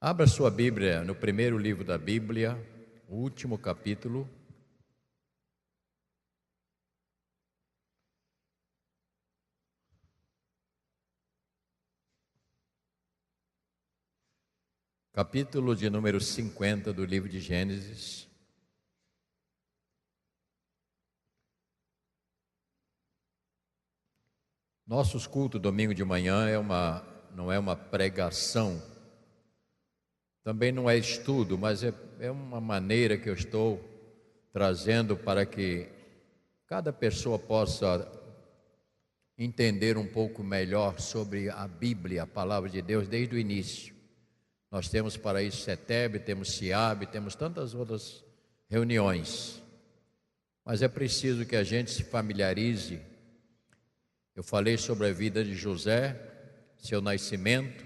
Abra sua Bíblia no primeiro livro da Bíblia, o último capítulo. Capítulo de número 50 do livro de Gênesis. Nossos cultos domingo de manhã não é uma pregação, também não é estudo, mas é uma maneira que eu estou trazendo para que cada pessoa possa entender um pouco melhor sobre a Bíblia, a palavra de Deus, desde o início. Nós temos para isso CETEB, temos CIAB, temos tantas outras reuniões, mas é preciso que a gente se familiarize. Eu falei sobre a vida de José, seu nascimento,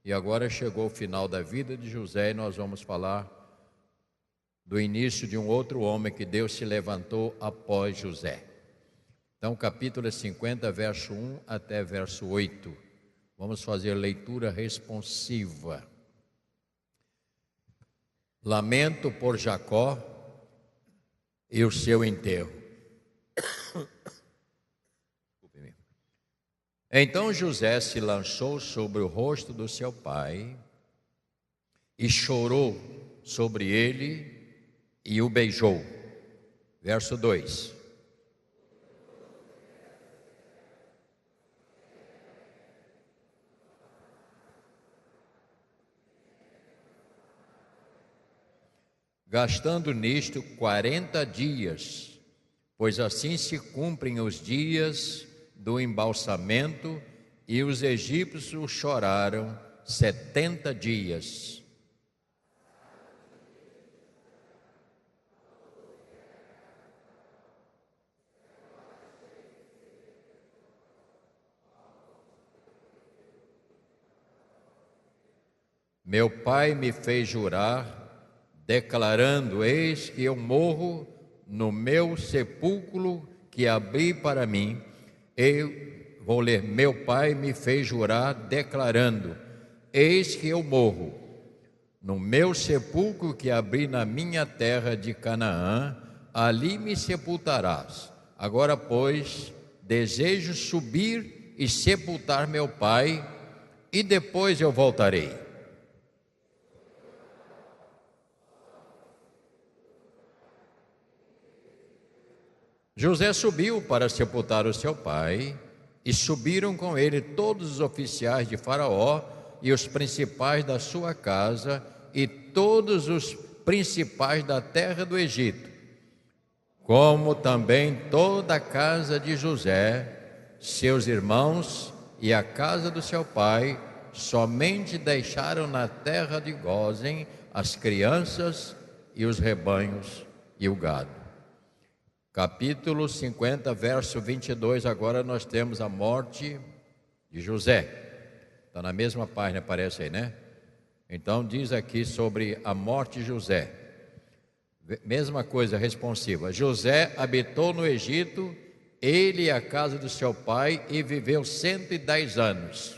e agora chegou o final da vida de José e nós vamos falar do início de um outro homem que Deus se levantou após José. Então, capítulo é 50, verso 1 até verso 8. Vamos fazer leitura responsiva. Lamento por Jacó e o seu enterro. Então José se lançou sobre o rosto do seu pai e chorou sobre ele e o beijou. Verso 2. Gastando nisto 40 dias, pois assim se cumprem os dias do embalsamento, e os egípcios choraram 70 dias. Meu pai me fez jurar, declarando: eis que eu morro no meu sepulcro que abri para mim. Eu vou ler: meu pai me fez jurar, declarando: eis que eu morro no meu sepulcro que abri na minha terra de Canaã, ali me sepultarás. Agora, pois, desejo subir e sepultar meu pai, e depois eu voltarei. José subiu para sepultar o seu pai, e subiram com ele todos os oficiais de Faraó e os principais da sua casa e todos os principais da terra do Egito, como também toda a casa de José, seus irmãos e a casa do seu pai. Somente deixaram na terra de Gósen as crianças e os rebanhos e o gado. Capítulo 50, verso 22, agora nós temos a morte de José. Está na mesma página, aparece aí, né? Então diz aqui sobre a morte de José. Mesma coisa, responsiva. José habitou no Egito, ele e a casa do seu pai, e viveu 110 anos.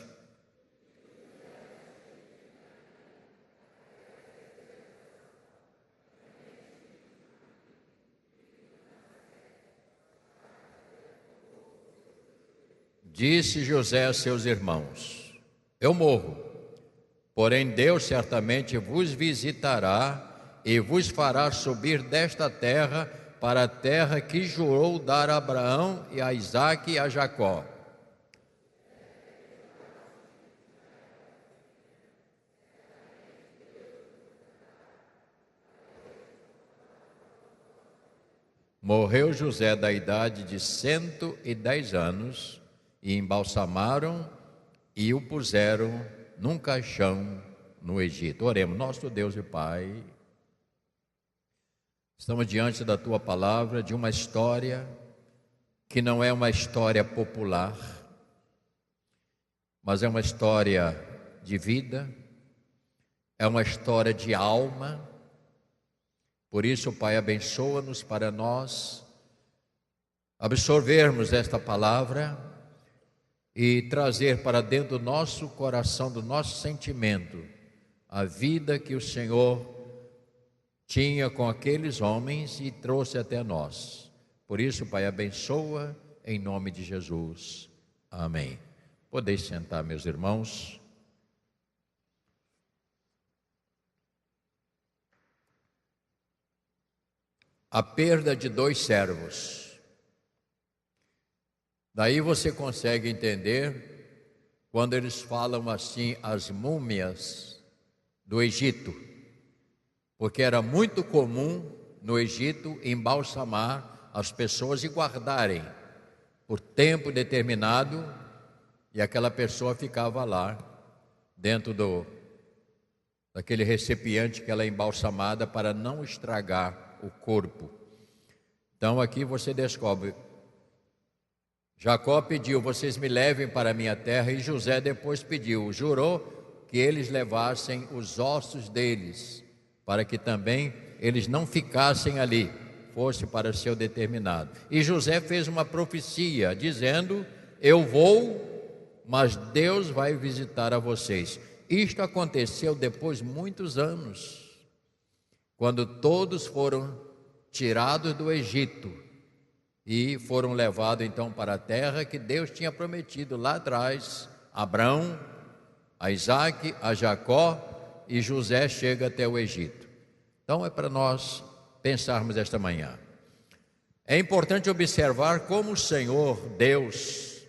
Disse José a seus irmãos: eu morro, porém Deus certamente vos visitará e vos fará subir desta terra para a terra que jurou dar a Abraão e a Isaque e a Jacó. Morreu José da idade de 110 anos, e embalsamaram e o puseram num caixão no Egito. Oremos. Nosso Deus e Pai, estamos diante da Tua palavra, de uma história que não é uma história popular, mas é uma história de vida, é uma história de alma. Por isso, Pai, abençoa-nos para nós absorvermos esta palavra e trazer para dentro do nosso coração, do nosso sentimento, a vida que o Senhor tinha com aqueles homens e trouxe até nós. Por isso, Pai, abençoa em nome de Jesus. Amém. Podeis sentar, meus irmãos. A perda de 2 servos. Daí você consegue entender quando eles falam assim, as múmias do Egito, porque era muito comum no Egito embalsamar as pessoas e guardarem por tempo determinado, e aquela pessoa ficava lá dentro daquele recipiente que ela é embalsamada para não estragar o corpo. Então aqui você descobre, Jacó pediu, vocês me levem para a minha terra, e José depois pediu, jurou que eles levassem os ossos deles, para que também eles não ficassem ali, fosse para seu determinado. E José fez uma profecia, dizendo, eu vou, mas Deus vai visitar a vocês. Isto aconteceu depois de muitos anos, quando todos foram tirados do Egito e foram levados então para a terra que Deus tinha prometido lá atrás, a Abraão, a Isaac, a Jacó, e José chega até o Egito. Então é para nós pensarmos esta manhã. É importante observar como o Senhor Deus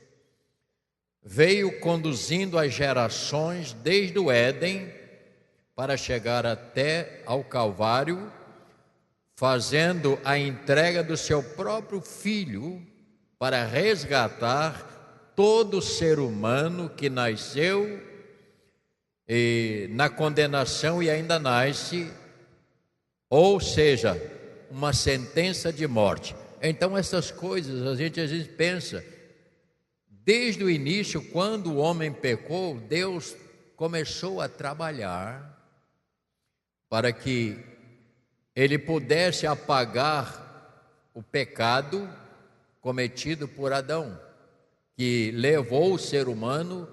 veio conduzindo as gerações desde o Éden para chegar até ao Calvário, fazendo a entrega do seu próprio Filho para resgatar todo ser humano que nasceu na condenação e ainda nasce, ou seja, uma sentença de morte. Então essas coisas a gente às vezes pensa, desde o início, quando o homem pecou, Deus começou a trabalhar para que ele pudesse apagar o pecado cometido por Adão, que levou o ser humano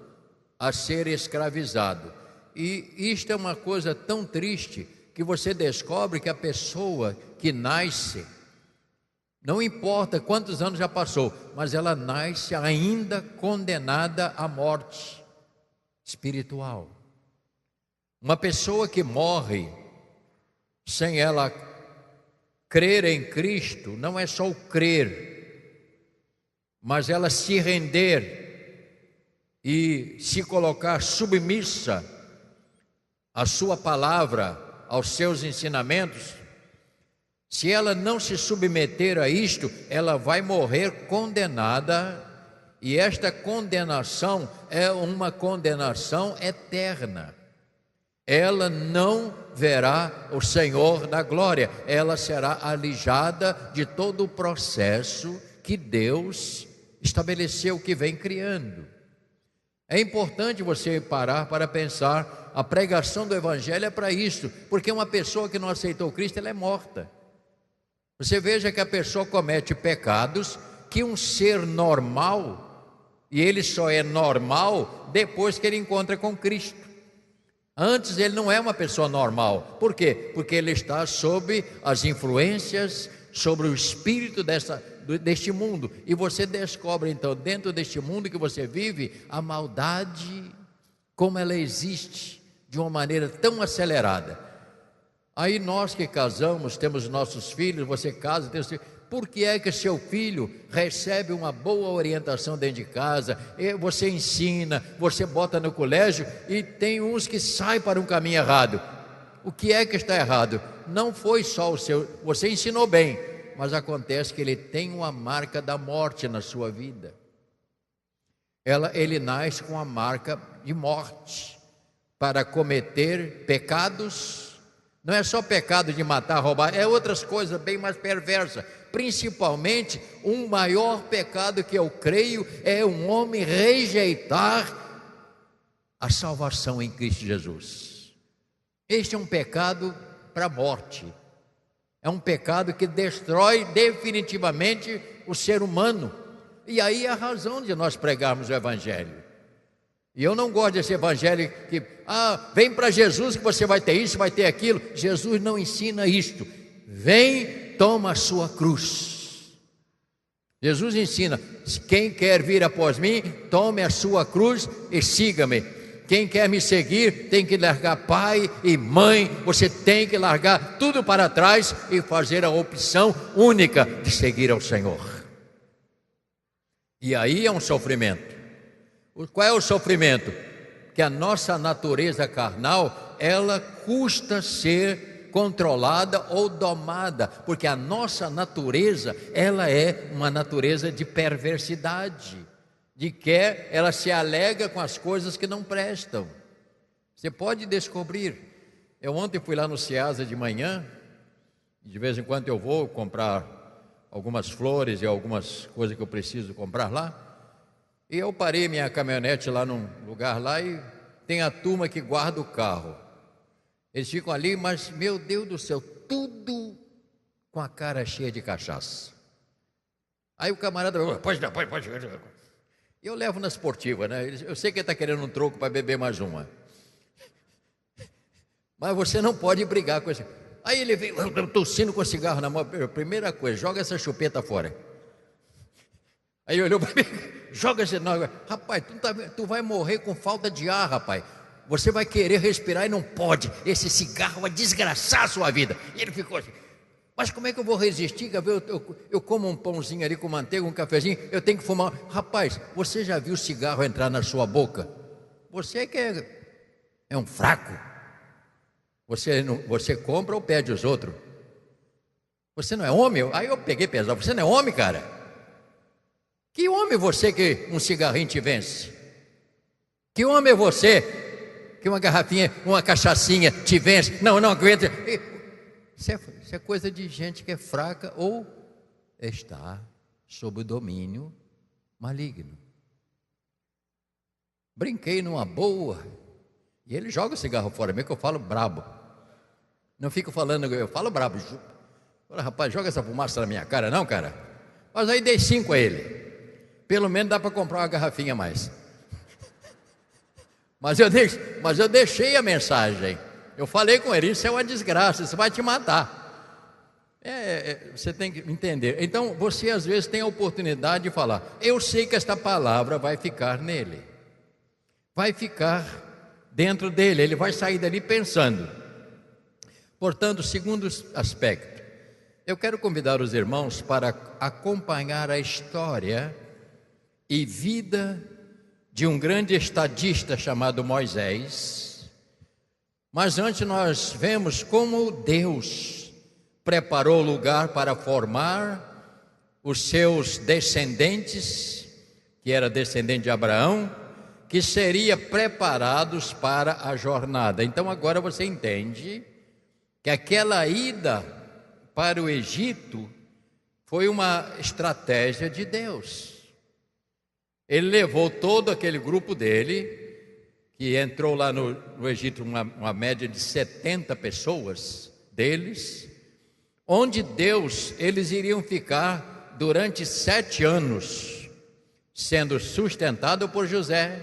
a ser escravizado. E isto é uma coisa tão triste, que você descobre que a pessoa que nasce, não importa quantos anos já passou, mas ela nasce ainda condenada à morte espiritual. Uma pessoa que morre sem ela crer em Cristo, não é só o crer, mas ela se render e se colocar submissa à sua palavra, aos seus ensinamentos. Se ela não se submeter a isto, ela vai morrer condenada, e esta condenação é uma condenação eterna. Ela não verá o Senhor na glória, ela será alijada de todo o processo que Deus estabeleceu, que vem criando. É importante você parar para pensar, a pregação do Evangelho é para isso, porque uma pessoa que não aceitou Cristo, ela é morta. Você veja que a pessoa comete pecados que um ser normal, e ele só é normal depois que ele encontra com Cristo. Antes ele não é uma pessoa normal. Por quê? Porque ele está sob as influências, sobre o espírito deste mundo. E você descobre então, dentro deste mundo que você vive, a maldade, como ela existe de uma maneira tão acelerada. Aí nós que casamos, temos nossos filhos, você casa, tem seus filhos. Por que é que seu filho recebe uma boa orientação dentro de casa, você ensina, você bota no colégio, e tem uns que saem para um caminho errado? O que é que está errado? Não foi só o seu, você ensinou bem, mas acontece que ele tem uma marca da morte na sua vida. Ele nasce com a marca de morte, para cometer pecados. Não é só pecado de matar, roubar, é outras coisas bem mais perversas. Principalmente, um maior pecado que eu creio é um homem rejeitar a salvação em Cristo Jesus. Este é um pecado para a morte. É um pecado que destrói definitivamente o ser humano. E aí é a razão de nós pregarmos o Evangelho. E eu não gosto desse evangelho que, vem para Jesus que você vai ter isso, vai ter aquilo. Jesus não ensina isto. Vem, toma a sua cruz. Jesus ensina: quem quer vir após mim, tome a sua cruz e siga-me. Quem quer me seguir tem que largar pai e mãe, você tem que largar tudo para trás e fazer a opção única de seguir ao Senhor. E aí é um sofrimento. Qual é o sofrimento? Que a nossa natureza carnal, ela custa ser controlada ou domada, porque a nossa natureza, ela é uma natureza de perversidade, de que ela se alega com as coisas que não prestam. Você pode descobrir. Eu ontem fui lá no Ceasa de manhã, de vez em quando eu vou comprar algumas flores e algumas coisas que eu preciso comprar lá. E eu parei minha caminhonete lá num lugar lá e tem a turma que guarda o carro. Eles ficam ali, mas, meu Deus do céu, tudo com a cara cheia de cachaça. Aí o camarada, pode. Eu levo na esportiva, né? Eu sei que ele está querendo um troco para beber mais uma. Mas você não pode brigar com esse. Aí ele veio, tossindo com o cigarro na mão. Primeira coisa, joga essa chupeta fora. Aí olhou para mim, joga esse. Não, rapaz, tu vai morrer com falta de ar, rapaz. Você vai querer respirar e não pode. Esse cigarro vai desgraçar a sua vida. E ele ficou assim. Mas como é que eu vou resistir? Eu como um pãozinho ali com manteiga, um cafezinho, eu tenho que fumar. Rapaz, você já viu o cigarro entrar na sua boca? Você que é um fraco. Você compra ou pede os outros? Você não é homem? Aí eu peguei pesado. Você não é homem, cara? Que homem é você que um cigarrinho te vence? Que homem é você que uma garrafinha, uma cachaçinha te vence? Não aguenta. Isso é coisa de gente que é fraca ou está sob o domínio maligno. Brinquei numa boa. E ele joga o cigarro fora, mesmo que eu falo brabo. Não fico falando, eu falo brabo. Fala, rapaz, joga essa fumaça na minha cara, não, cara? Mas aí dei 5 a ele. Pelo menos dá para comprar uma garrafinha a mais. Mas eu deixei a mensagem. Eu falei com ele, isso é uma desgraça, isso vai te matar. Você tem que entender. Então, você às vezes tem a oportunidade de falar, eu sei que esta palavra vai ficar nele. Vai ficar dentro dele, ele vai sair dali pensando. Portanto, segundo aspecto, eu quero convidar os irmãos para acompanhar a história e vida de um grande estadista chamado Moisés. Mas antes nós vemos como Deus preparou o lugar para formar os seus descendentes, que era descendente de Abraão, que seria preparados para a jornada. Então agora você entende que aquela ida para o Egito foi uma estratégia de Deus. Ele levou todo aquele grupo dele, que entrou lá no Egito, uma média de 70 pessoas deles, onde eles iriam ficar durante 7 anos, sendo sustentado por José,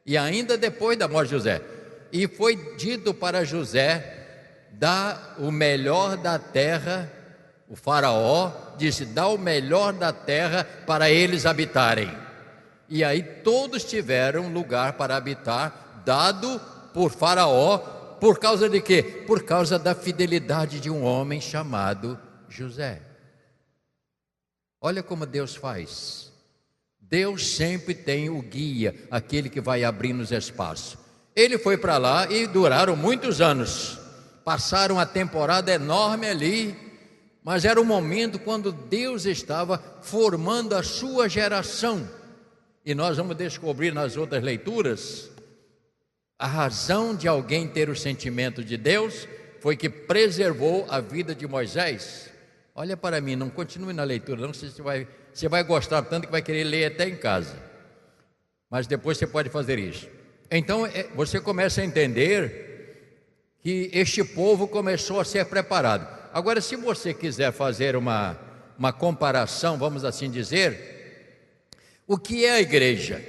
e ainda depois da morte de José. E foi dito para José dar o melhor da terra. O faraó disse, dá o melhor da terra para eles habitarem. E aí todos tiveram lugar para habitar, dado por Faraó, por causa de quê? Por causa da fidelidade de um homem chamado José. Olha como Deus faz. Deus sempre tem o guia, aquele que vai abrindo os espaços. Ele foi para lá e duraram muitos anos. Passaram uma temporada enorme ali, mas era o momento quando Deus estava formando a sua geração. E nós vamos descobrir nas outras leituras, a razão de alguém ter o sentimento de Deus foi que preservou a vida de Moisés. Olha para mim, não continue na leitura, não sei se você vai gostar tanto que vai querer ler até em casa. Mas depois você pode fazer isso. Então você começa a entender que este povo começou a ser preparado. Agora, se você quiser fazer uma comparação, vamos assim dizer, o que é a igreja?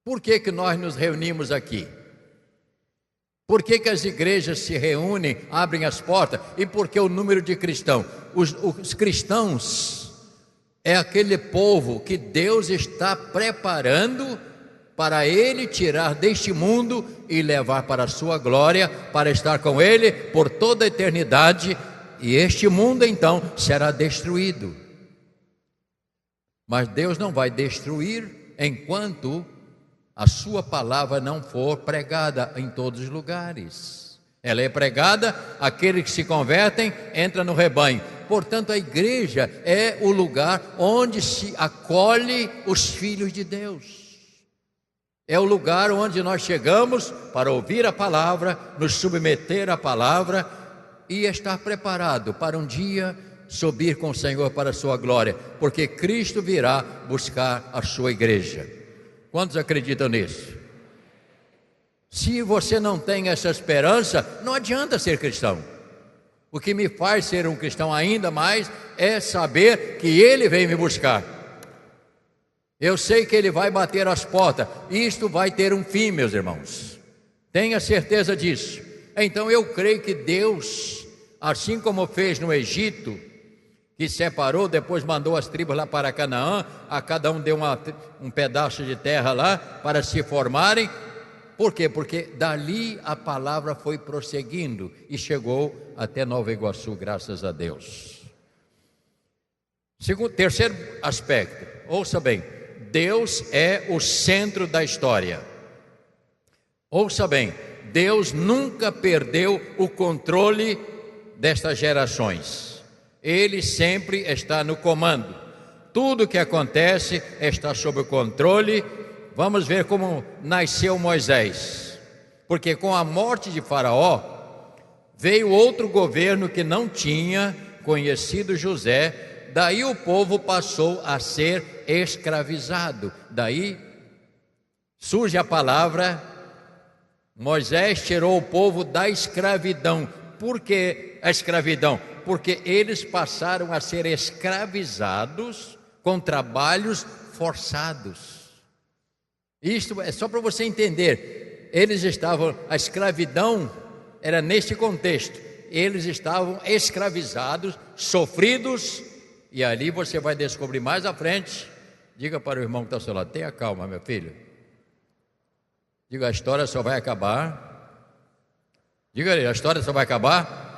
Por que que nós nos reunimos aqui? Por que que as igrejas se reúnem, abrem as portas? E por que o número de cristãos? Os cristãos é aquele povo que Deus está preparando para Ele tirar deste mundo e levar para a sua glória, para estar com Ele por toda a eternidade, e este mundo então será destruído. Mas Deus não vai destruir enquanto a sua palavra não for pregada em todos os lugares. Ela é pregada, aqueles que se convertem entram no rebanho. Portanto, a igreja é o lugar onde se acolhe os filhos de Deus. É o lugar onde nós chegamos para ouvir a palavra, nos submeter à palavra e estar preparado para um dia subir com o Senhor para a sua glória, porque Cristo virá buscar a sua igreja. Quantos acreditam nisso? Se você não tem essa esperança, não adianta ser cristão. O que me faz ser um cristão ainda mais é saber que Ele vem me buscar. Eu sei que Ele vai bater as portas. Isto vai ter um fim, meus irmãos. Tenha certeza disso. Então eu creio que Deus, assim como fez no Egito, que separou, depois mandou as tribos lá para Canaã, a cada um deu um pedaço de terra lá para se formarem. Por quê? Porque dali a palavra foi prosseguindo e chegou até Nova Iguaçu, graças a Deus. Terceiro aspecto, ouça bem, Deus é o centro da história. Ouça bem, Deus nunca perdeu o controle destas gerações. Ele sempre está no comando. Tudo que acontece está sob o controle. Vamos ver como nasceu Moisés. Porque com a morte de Faraó, veio outro governo que não tinha conhecido José. Daí o povo passou a ser escravizado. Daí surge a palavra, Moisés tirou o povo da escravidão. Por que a escravidão? Porque eles passaram a ser escravizados com trabalhos forçados. Isto é só para você entender. A escravidão era neste contexto. Eles estavam escravizados, sofridos, e ali você vai descobrir mais à frente. Diga para o irmão que está ao seu lado, tenha calma, meu filho. Diga, a história só vai acabar. Diga aí, a história só vai acabar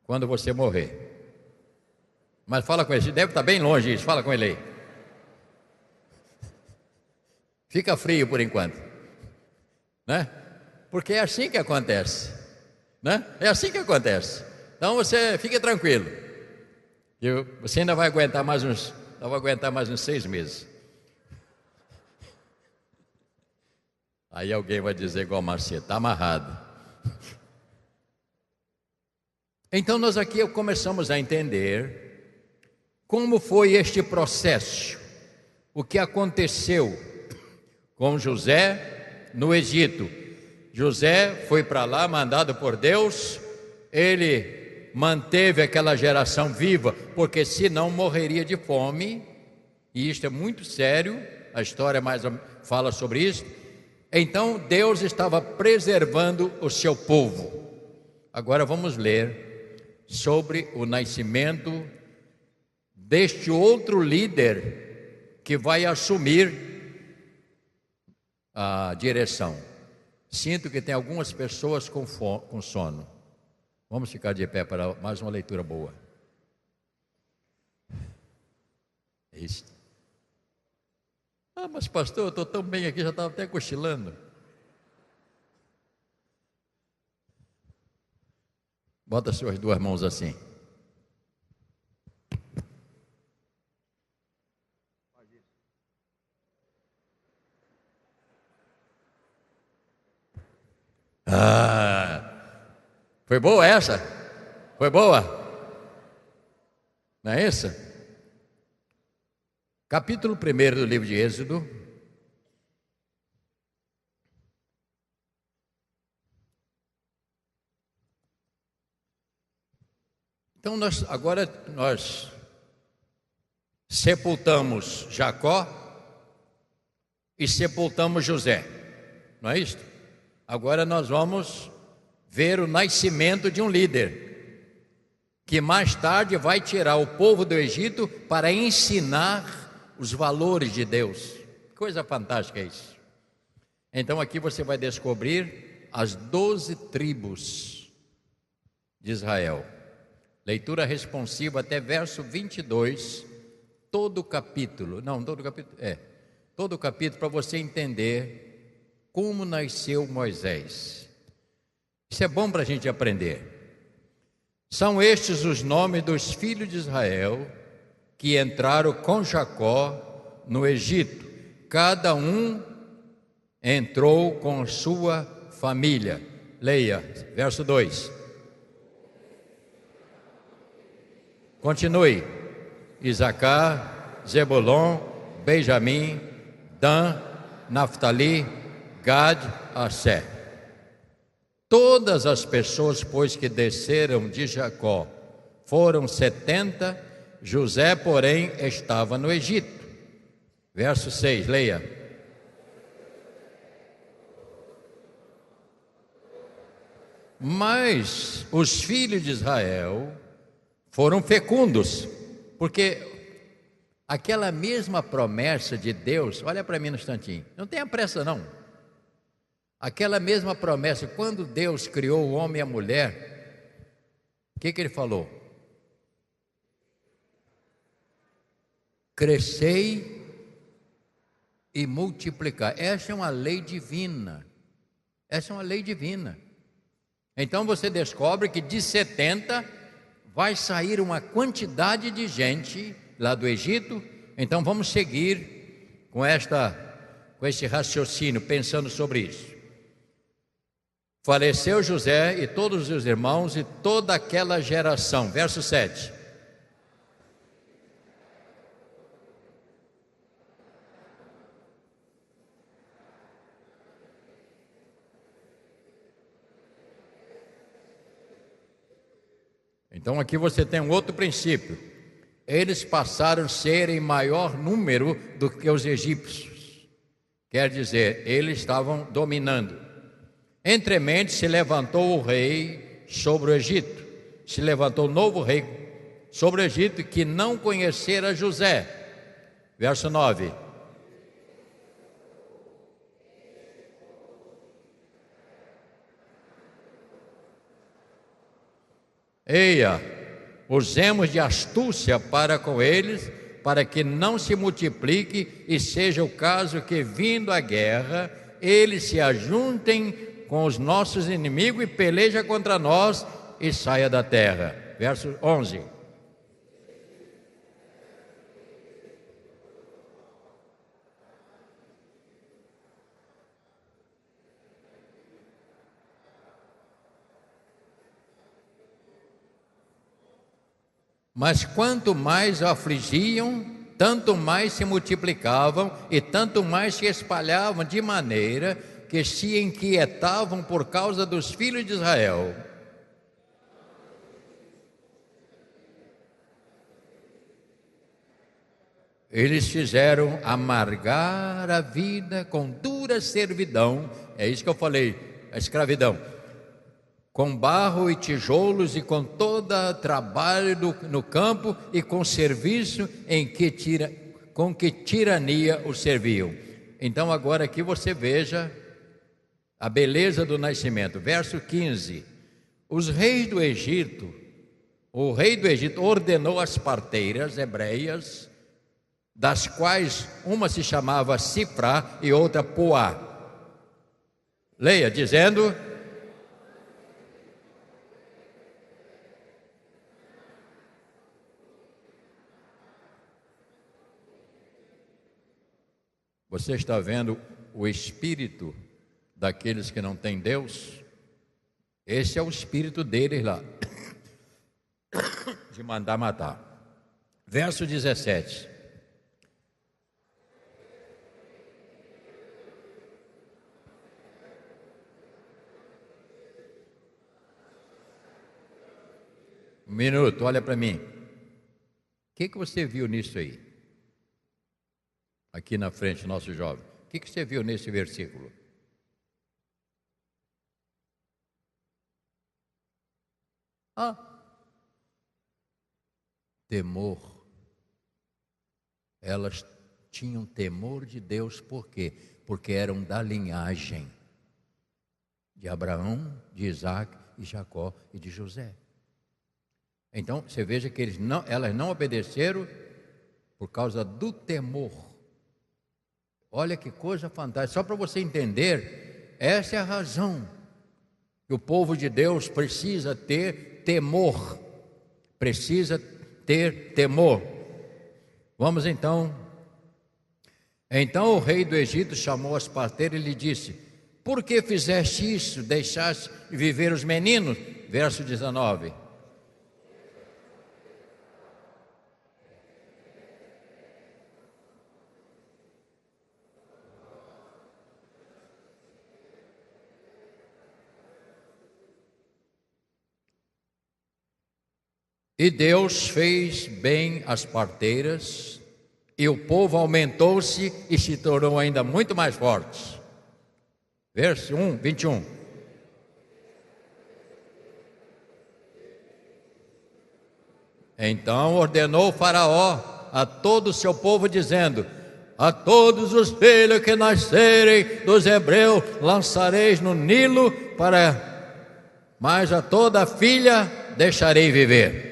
quando você morrer. Mas fala com ele, deve estar bem longe isso, fala com ele aí. Fica frio por enquanto, né? Porque é assim que acontece, né? É assim que acontece. Então você fique tranquilo. Você ainda vai aguentar mais uns 6 meses. Aí alguém vai dizer igual Marcia, está amarrado. Então nós aqui começamos a entender como foi este processo, o que aconteceu com José no Egito. José foi para lá, mandado por Deus, ele manteve aquela geração viva, porque senão morreria de fome, e isto é muito sério, a história fala sobre isso. Então Deus estava preservando o seu povo. Agora vamos ler sobre o nascimento deste outro líder que vai assumir a direção. Sinto que tem algumas pessoas com sono. Vamos ficar de pé para mais uma leitura boa. Isso. Mas pastor, eu estou tão bem aqui, já estava até cochilando. Bota as suas duas mãos assim. Foi boa essa? Foi boa? Não é isso? Capítulo 1 do livro de Êxodo. Então agora nós sepultamos Jacó e sepultamos José. Não é isto? Agora nós vamos ver o nascimento de um líder, que mais tarde vai tirar o povo do Egito para ensinar os valores de Deus. Coisa fantástica é isso. Então aqui você vai descobrir as 12 tribos de Israel. Leitura responsiva até verso 22, todo o capítulo para você entender como nasceu Moisés. Isso é bom para a gente aprender. São estes os nomes dos filhos de Israel que entraram com Jacó no Egito. Cada um entrou com sua família. Leia, verso 2. Continue. Isacar, Zebulon, Benjamim, Dan, Naftali, Gad, Asser. Todas as pessoas, pois, que desceram de Jacó foram 70, José, porém, estava no Egito. Verso 6, leia. Mas os filhos de Israel foram fecundos, porque aquela mesma promessa de Deus, olha para mim no instantinho, não tenha pressa não. Aquela mesma promessa, quando Deus criou o homem e a mulher, o que ele falou? Crescei e multiplicar. Essa é uma lei divina. Essa é uma lei divina. Então você descobre que de 70 vai sair uma quantidade de gente lá do Egito. Então vamos seguir com esse raciocínio, pensando sobre isso. Faleceu José e todos os irmãos e toda aquela geração. Verso 7. Então aqui você tem um outro princípio. Eles passaram a ser em maior número do que os egípcios. Quer dizer, eles estavam dominando. Entremente se levantou o rei sobre o Egito. Se levantou o novo rei sobre o Egito que não conhecera José. Verso 9. Eia, usemos de astúcia para com eles, para que não se multiplique e seja o caso que, vindo a guerra, eles se ajuntem com os nossos inimigos e peleja contra nós e saia da terra. Verso 11. Mas quanto mais o afligiam, tanto mais se multiplicavam e tanto mais se espalhavam, de maneira que se inquietavam por causa dos filhos de Israel. Eles fizeram amargar a vida com dura servidão. É isso que eu falei, a escravidão. Com barro e tijolos e com todo trabalho no campo e com serviço com que tirania os serviam. Então agora aqui você veja a beleza do nascimento. Verso 15. O rei do Egito ordenou as parteiras hebreias, das quais uma se chamava Sifrá e outra Poá. Leia, dizendo: você está vendo o espírito daqueles que não têm Deus? Esse é o espírito deles lá, de mandar matar. Verso 17. Um minuto, olha para mim. O que você viu nisso aí? Aqui na frente, nosso jovem. O que você viu nesse versículo? Temor. Elas tinham temor de Deus, por quê? Porque eram da linhagem de Abraão, de Isaac, de Jacó e de José. Então, você veja que elas não obedeceram por causa do temor. Olha que coisa fantástica. Só para você entender, essa é a razão que o povo de Deus precisa ter temor. Precisa ter temor. Vamos então. Então o rei do Egito chamou as parteiras e lhe disse: por que fizeste isso? Deixaste viver os meninos? Verso 19. E Deus fez bem às parteiras, e o povo aumentou-se e se tornou ainda muito mais forte. Verso 21. Então ordenou o Faraó a todo o seu povo, dizendo: a todos os filhos que nascerem dos hebreus lançareis no Nilo, mas a toda filha deixarei viver.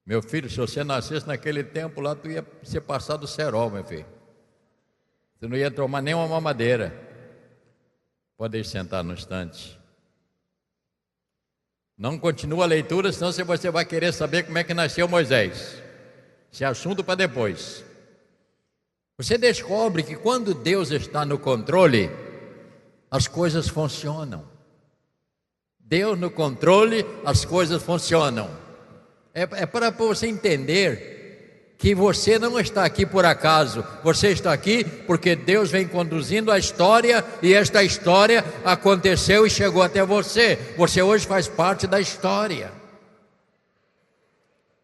Meu filho, se você nascesse naquele tempo lá, tu ia ser passado cerol, meu filho. Você não ia tomar nem uma mamadeira. Pode ir sentar no instante. Não continua a leitura, senão você vai querer saber como é que nasceu Moisés. Esse é assunto para depois. Você descobre que quando Deus está no controle, as coisas funcionam. Deus no controle, as coisas funcionam. É para você entender que você não está aqui por acaso. Você está aqui porque Deus vem conduzindo a história, e esta história aconteceu e chegou até você. Você hoje faz parte da história.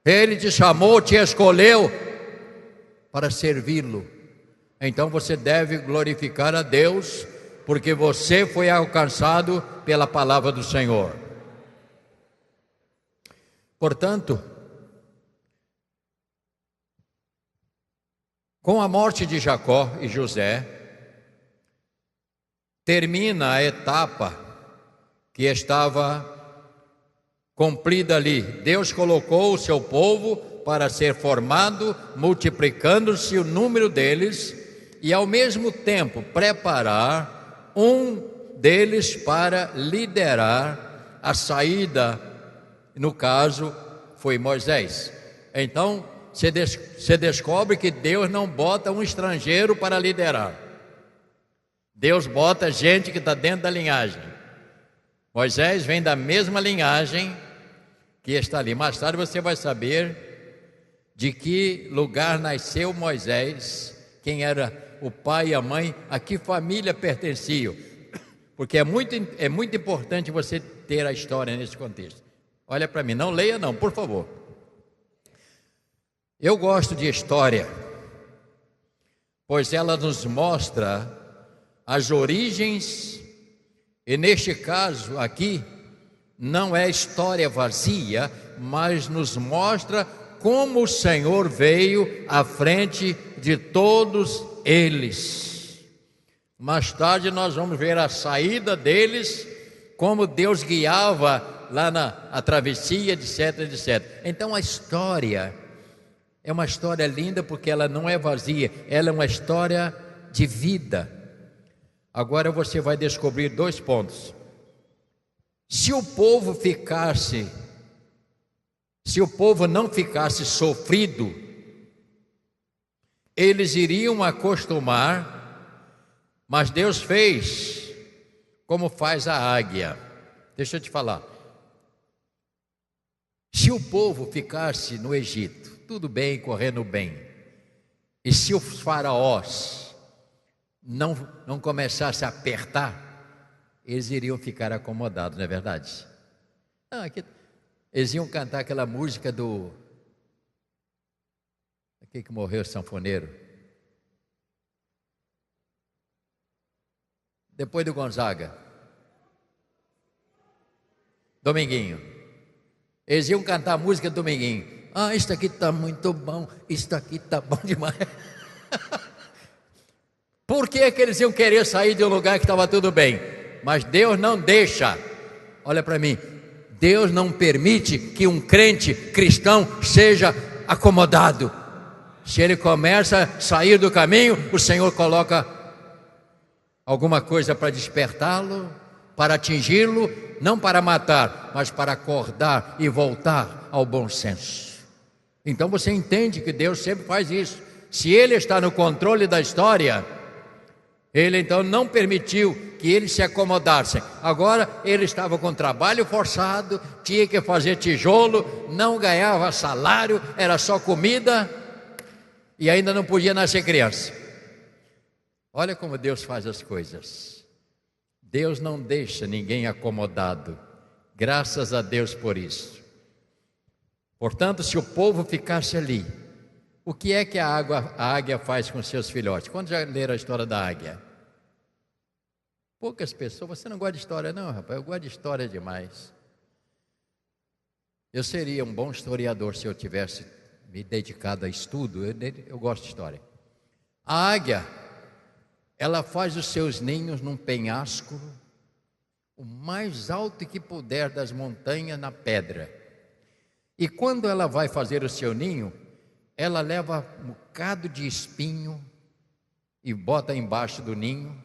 Ele te chamou, te escolheu para servi-lo. Então você deve glorificar a Deus, porque você foi alcançado pela palavra do Senhor. Portanto, com a morte de Jacó e José, termina a etapa que estava cumprida ali. Deus colocou o seu povo para ser formado, multiplicando-se o número deles, e ao mesmo tempo preparar um deles para liderar a saída. No caso, foi Moisés. Então, você descobre que Deus não bota um estrangeiro para liderar. Deus bota gente que está dentro da linhagem. Moisés vem da mesma linhagem que está ali. Mais tarde você vai saber de que lugar nasceu Moisés, quem era o pai e a mãe, a que família pertenciam. Porque é muito importante você ter a história nesse contexto. Olha para mim, não leia não, por favor. Eu gosto de história, pois ela nos mostra as origens, e neste caso aqui, não é história vazia, mas nos mostra como o Senhor veio à frente de todos eles. Mais tarde nós vamos ver a saída deles, como Deus guiava lá na travessia, etc, etc. Então a história é uma história linda, porque ela não é vazia, ela é uma história de vida. Agora você vai descobrir 2 pontos. Se o povo não ficasse sofrido, eles iriam acostumar, mas Deus fez como faz a águia. Deixa eu te falar. Se o povo ficasse no Egito, tudo bem, correndo bem, e se os faraós não começassem a apertar, eles iriam ficar acomodados, não é verdade? Eles iam cantar aquela música do... Aquele que morreu, sanfoneiro. Depois do Gonzaga, Dominguinho. Eles iam cantar a música do Dominguinho. Ah, isso aqui está muito bom, isso aqui está bom demais. Por que que eles iam querer sair de um lugar que estava tudo bem? Mas Deus não deixa. Olha para mim, Deus não permite que um crente cristão seja acomodado. Se ele começa a sair do caminho, o Senhor coloca alguma coisa para despertá-lo, para atingi-lo, não para matar, mas para acordar e voltar ao bom senso. Então você entende que Deus sempre faz isso. Se Ele está no controle da história, Ele então não permitiu que eles se acomodassem. Agora ele estava com trabalho forçado, tinha que fazer tijolo, não ganhava salário, era só comida e ainda não podia nascer criança. Olha como Deus faz as coisas. Deus não deixa ninguém acomodado. Graças a Deus por isso. Portanto, se o povo ficasse ali, o que é que a águia faz com seus filhotes? Quando já leram a história da águia? Poucas pessoas. Você não gosta de história não, rapaz? Eu gosto de história demais. Eu seria um bom historiador se eu tivesse me dedicado a estudo. Eu gosto de história. A águia, ela faz os seus ninhos num penhasco, o mais alto que puder das montanhas, na pedra. E quando ela vai fazer o seu ninho, ela leva um bocado de espinho e bota embaixo do ninho,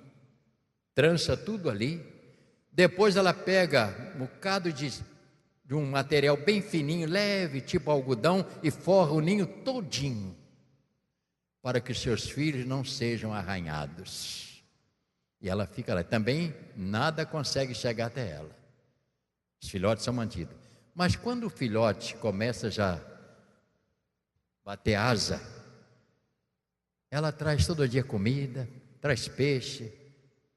trança tudo ali. Depois ela pega um bocado de um material bem fininho, leve, tipo algodão, e forra o ninho todinho, para que os seus filhos não sejam arranhados. E ela fica lá. Também nada consegue chegar até ela. Os filhotes são mantidos. Mas quando o filhote começa já a bater asa, ela traz todo dia comida, traz peixe,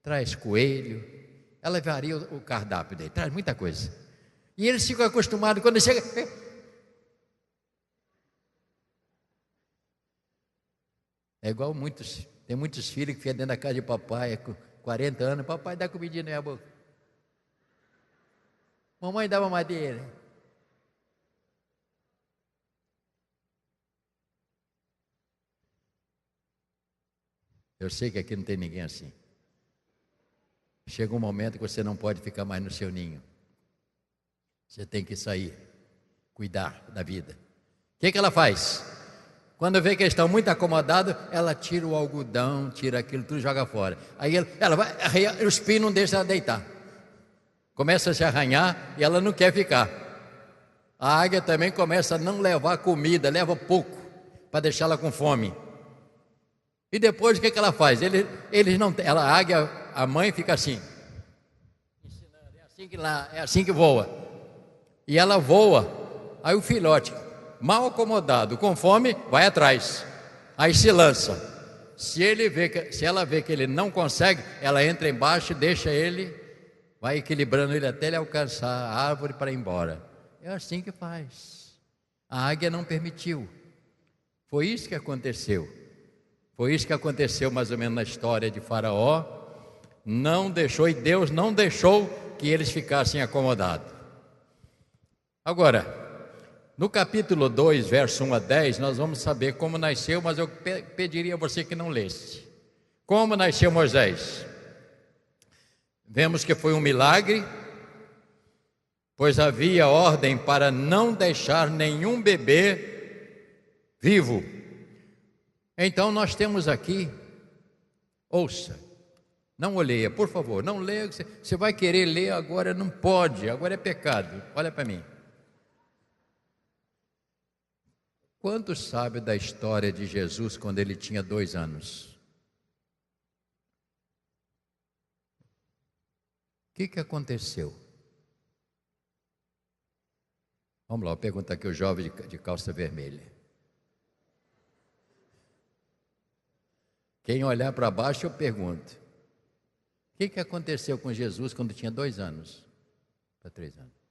traz coelho, ela varia o cardápio dele, traz muita coisa. E eles ficam acostumados, quando chega... É igual tem muitos filhos que ficam dentro da casa de papai, com 40 anos, papai dá comidinha na minha boca. Mamãe dá mamadeira. Eu sei que aqui não tem ninguém assim. Chega um momento que você não pode ficar mais no seu ninho. Você tem que sair, cuidar da vida. O que ela faz? Quando vê que eles estão muito acomodados, ela tira o algodão, tira aquilo tudo e joga fora. Aí ela vai, o espinho não deixa ela deitar. Começa a se arranhar e ela não quer ficar. A águia também começa a não levar comida, leva pouco, para deixá-la com fome. E depois o que ela faz? Eles não, a águia, a mãe fica assim, ensinando, é assim que voa. E ela voa, aí o filhote, mal acomodado, com fome, vai atrás. Aí se lança. Se ela vê que ele não consegue, ela entra embaixo e deixa ele, vai equilibrando ele até ele alcançar a árvore para ir embora. É assim que faz. A águia não permitiu. Foi isso que aconteceu. Foi isso que aconteceu mais ou menos na história de Faraó. Não deixou, e Deus não deixou que eles ficassem acomodados. Agora, no capítulo 2, verso 1 a 10, nós vamos saber como nasceu, mas eu pediria a você que não lesse. Como nasceu Moisés? Vemos que foi um milagre, pois havia ordem para não deixar nenhum bebê vivo. Então nós temos aqui, ouça, não leia, por favor, não leia, você vai querer ler agora, não pode, agora é pecado. Olha para mim. Quantos sabem da história de Jesus quando ele tinha 2 anos? O que aconteceu? Vamos lá, pergunta aqui o jovem de calça vermelha. Quem olhar para baixo, eu pergunto: o que aconteceu com Jesus quando tinha 2 anos? Para 3 anos.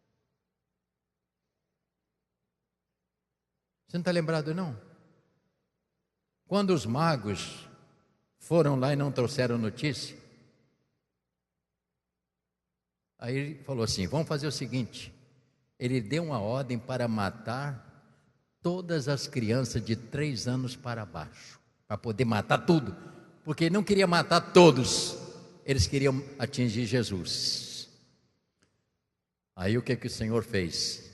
Você não está lembrado, não? Quando os magos foram lá e não trouxeram notícia, Aí ele falou assim: vamos fazer o seguinte. Ele deu uma ordem para matar todas as crianças de 3 anos para baixo, para poder matar tudo, porque ele não queria matar todos, eles queriam atingir Jesus. Aí o que o Senhor fez?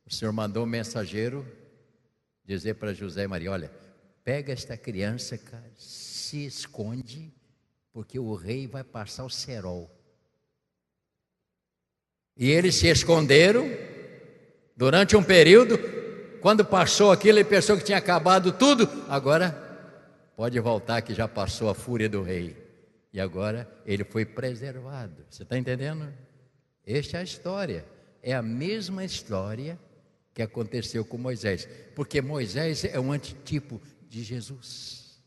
O Senhor mandou um mensageiro dizer para José e Maria: olha, pega esta criança, cara, se esconde, porque o rei vai passar o cerol. E eles se esconderam durante um período. Quando passou aquilo, ele pensou que tinha acabado tudo. Agora pode voltar, que já passou a fúria do rei. E agora ele foi preservado. Você está entendendo? Esta é a história. É a mesma história que aconteceu com Moisés, porque Moisés é um antitipo de Jesus.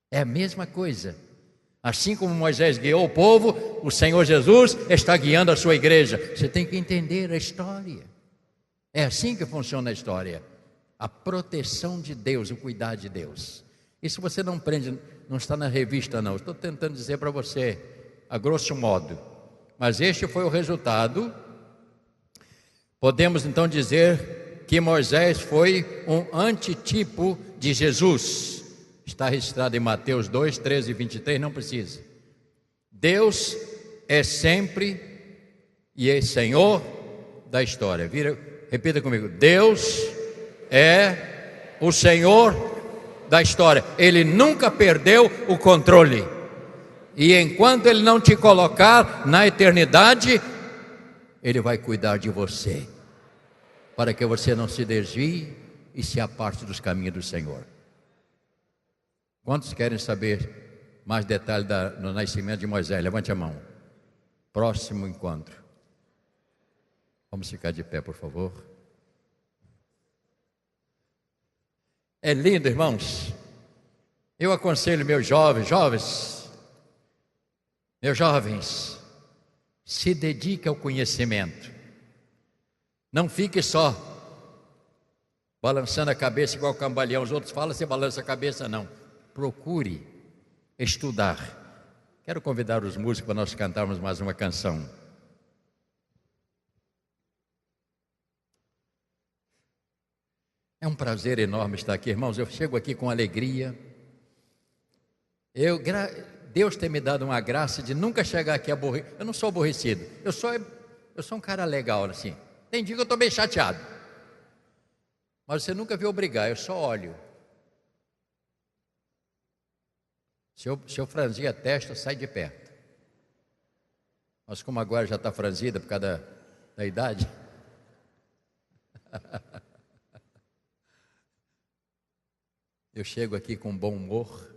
É a mesma coisa. Assim como Moisés guiou o povo, o Senhor Jesus está guiando a sua igreja. Você tem que entender a história. É assim que funciona a história. A proteção de Deus, o cuidar de Deus. Isso você não aprende, não está na revista não. Estou tentando dizer para você, a grosso modo. Mas este foi o resultado. Podemos então dizer que Moisés foi um antitipo de Jesus. Está registrado em Mateus 2, 13 e 23, não precisa. Deus é sempre e é Senhor da história. Repita comigo: Deus é o Senhor da história. Ele nunca perdeu o controle. E enquanto Ele não te colocar na eternidade, Ele vai cuidar de você, para que você não se desvie e se aparte dos caminhos do Senhor. Quantos querem saber mais detalhes do nascimento de Moisés? Levante a mão. Próximo encontro. Vamos ficar de pé, por favor. É lindo, irmãos. Eu aconselho meus jovens, se dedique ao conhecimento. Não fique só balançando a cabeça igual cambaleão. Os outros falam, você balança a cabeça, não. Procure estudar. Quero convidar os músicos para nós cantarmos mais uma canção. É um prazer enorme estar aqui, irmãos. Eu chego aqui com alegria. Deus tem me dado uma graça de nunca chegar aqui aborrecido. Eu não sou aborrecido. Eu sou um cara legal, assim. Tem dia que eu estou bem chateado. Mas você nunca viu eu brigar, eu só olho. Se eu franzir a testa, sai de perto. Mas como agora já está franzida por causa da idade. Eu chego aqui com bom humor,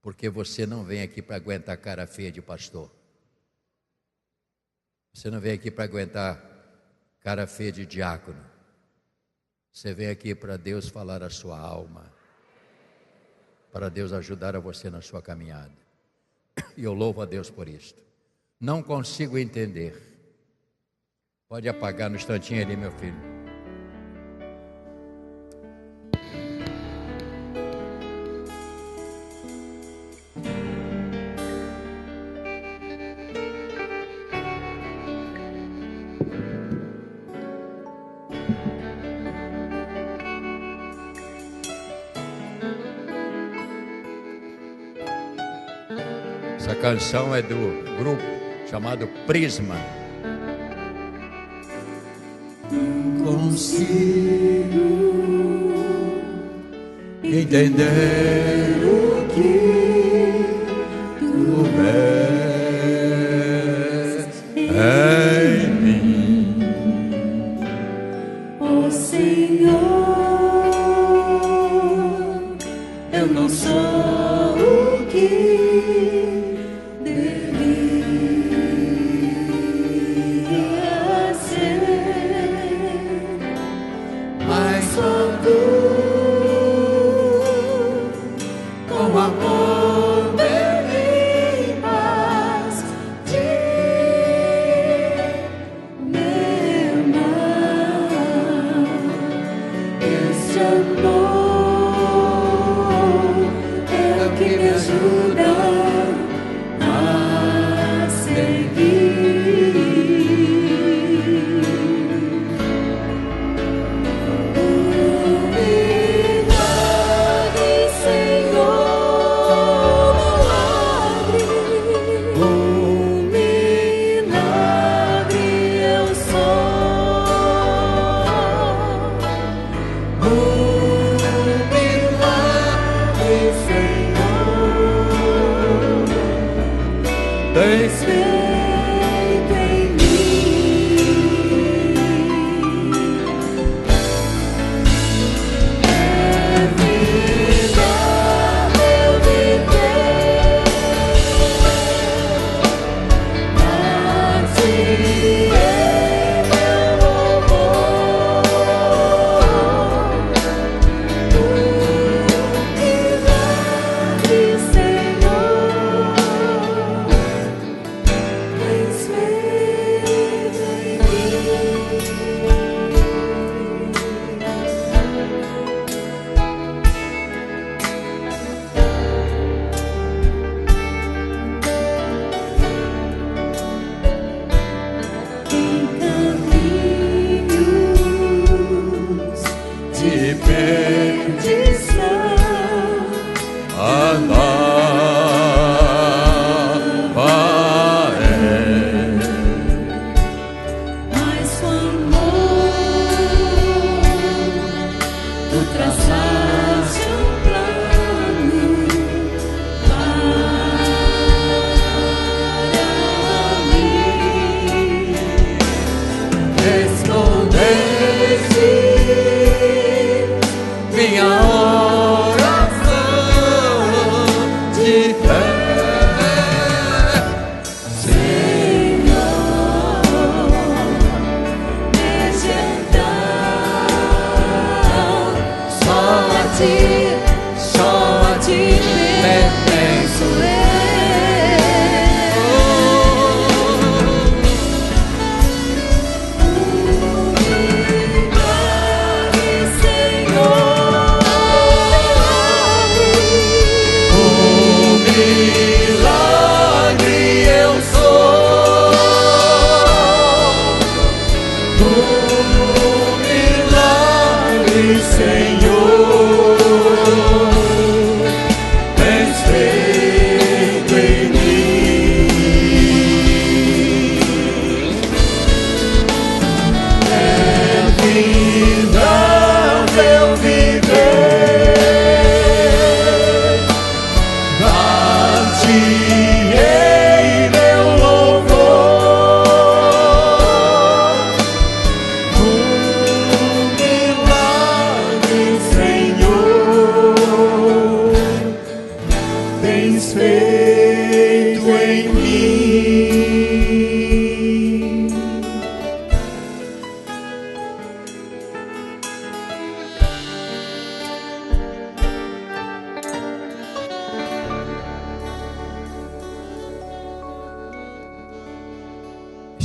porque você não vem aqui para aguentar cara feia de pastor. Você não vem aqui para aguentar cara feia de diácono. Você vem aqui para Deus falar a sua alma, para Deus ajudar a você na sua caminhada. E eu louvo a Deus por isto. Não consigo entender. Pode apagar no instantinho ali, meu filho. Essa canção é do grupo chamado Prisma. Não consigo entender o que tu vês em mim, ó Senhor. Eu não sou o que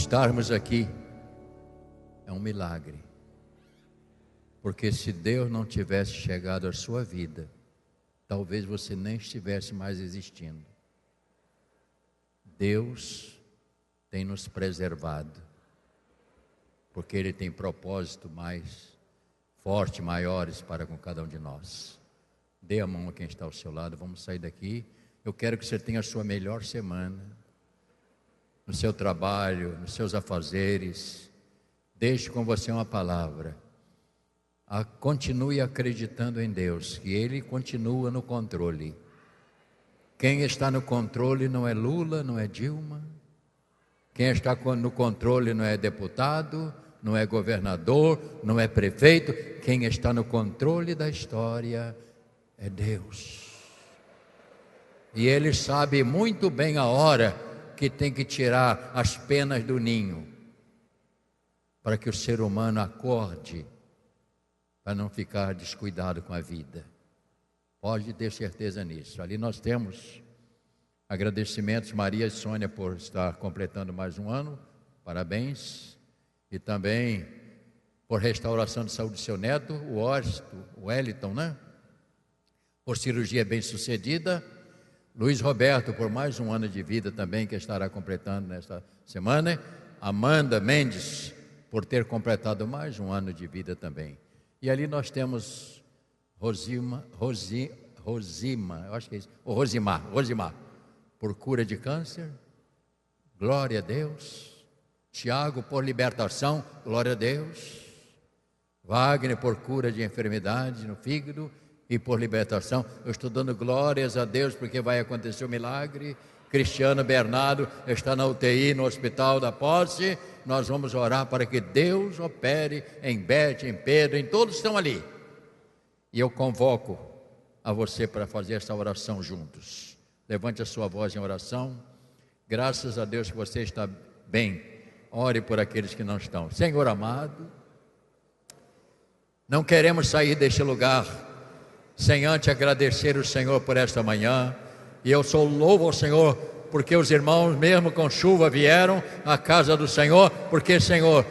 estarmos aqui é um milagre. Porque se Deus não tivesse chegado à sua vida, talvez você nem estivesse mais existindo. Deus tem nos preservado, porque Ele tem propósito mais forte, maiores para com cada um de nós. Dê a mão a quem está ao seu lado, vamos sair daqui. Eu quero que você tenha a sua melhor semana, no seu trabalho, nos seus afazeres. Deixe com você uma palavra. Continue acreditando em Deus, que Ele continua no controle. Quem está no controle não é Lula, não é Dilma. Quem está no controle não é deputado, não é governador, não é prefeito. Quem está no controle da história é Deus. E Ele sabe muito bem a hora que tem que tirar as penas do ninho, para que o ser humano acorde, para não ficar descuidado com a vida. Pode ter certeza nisso. Ali nós temos agradecimentos, Maria e Sônia, por estar completando mais um ano, parabéns. E também por restauração de saúde do seu neto, o Wellington, né? Por cirurgia bem sucedida. Luiz Roberto, por mais um ano de vida também, que estará completando nesta semana. Amanda Mendes, por ter completado mais um ano de vida também. E ali nós temos Rosimar, eu acho que é isso, ou Rosimar, por cura de câncer, glória a Deus. Tiago, por libertação, glória a Deus. Wagner, por cura de enfermidade no fígado e por libertação. Eu estou dando glórias a Deus porque vai acontecer um milagre. Cristiano Bernardo está na UTI, no Hospital da Posse. Nós vamos orar para que Deus opere em Bete, em Pedro, em todos que estão ali. E eu convoco a você para fazer essa oração juntos. Levante a sua voz em oração. Graças a Deus que você está bem. Ore por aqueles que não estão. Senhor amado, não queremos sair deste lugar sem antes agradecer o Senhor por esta manhã. E eu sou louvo ao Senhor, porque os irmãos, mesmo com chuva, vieram à casa do Senhor, porque, Senhor,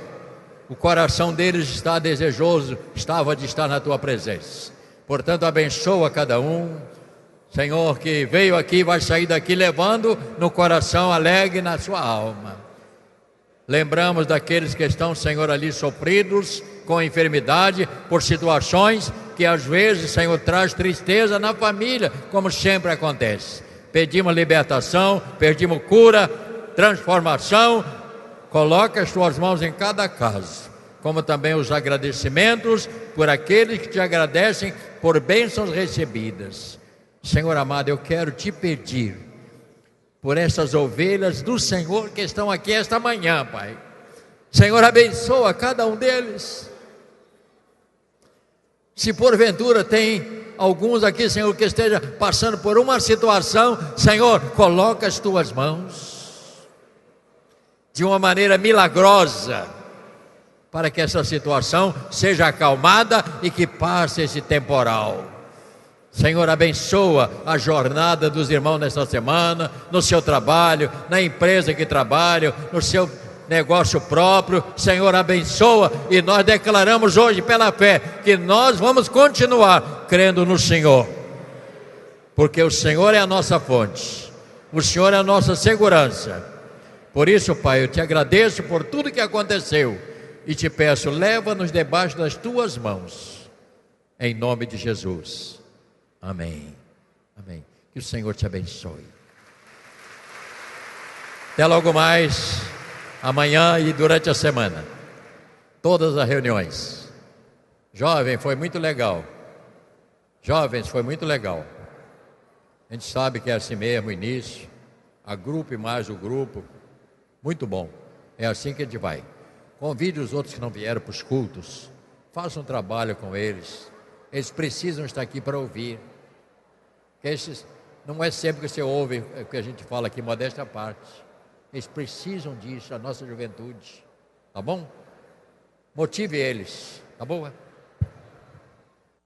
o coração deles estava de estar na Tua presença. Portanto, abençoa cada um, Senhor, que veio aqui, vai sair daqui levando no coração alegre na sua alma. Lembramos daqueles que estão, Senhor, ali sofridos com enfermidade, por situações que às vezes, Senhor, traz tristeza na família, como sempre acontece. Pedimos libertação, pedimos cura, transformação. Coloca as tuas mãos em cada caso, como também os agradecimentos por aqueles que te agradecem por bênçãos recebidas. Senhor amado, eu quero te pedir por essas ovelhas do Senhor que estão aqui esta manhã, Pai. Senhor, abençoa cada um deles. Se porventura tem alguns aqui, Senhor, que esteja passando por uma situação, Senhor, coloca as tuas mãos de uma maneira milagrosa, para que essa situação seja acalmada e que passe esse temporal. Senhor, abençoa a jornada dos irmãos nesta semana, no seu trabalho, na empresa que trabalham, no seu negócio próprio. Senhor, abençoa, e nós declaramos hoje pela fé que nós vamos continuar crendo no Senhor, porque o Senhor é a nossa fonte, o Senhor é a nossa segurança. Por isso, Pai, eu te agradeço por tudo que aconteceu e te peço, leva-nos debaixo das tuas mãos, em nome de Jesus. Amém. Amém. Que o Senhor te abençoe. Até logo mais, amanhã e durante a semana, todas as reuniões. Jovem, foi muito legal. Jovens, foi muito legal. A gente sabe que é assim mesmo, o início, a grupo e mais o grupo, muito bom. É assim que a gente vai. Convide os outros que não vieram para os cultos, faça um trabalho com eles. Eles precisam estar aqui para ouvir. Esses, não é sempre que você ouve o que a gente fala aqui, modéstia à parte. Eles precisam disso, a nossa juventude. Tá bom? Motive eles, tá bom?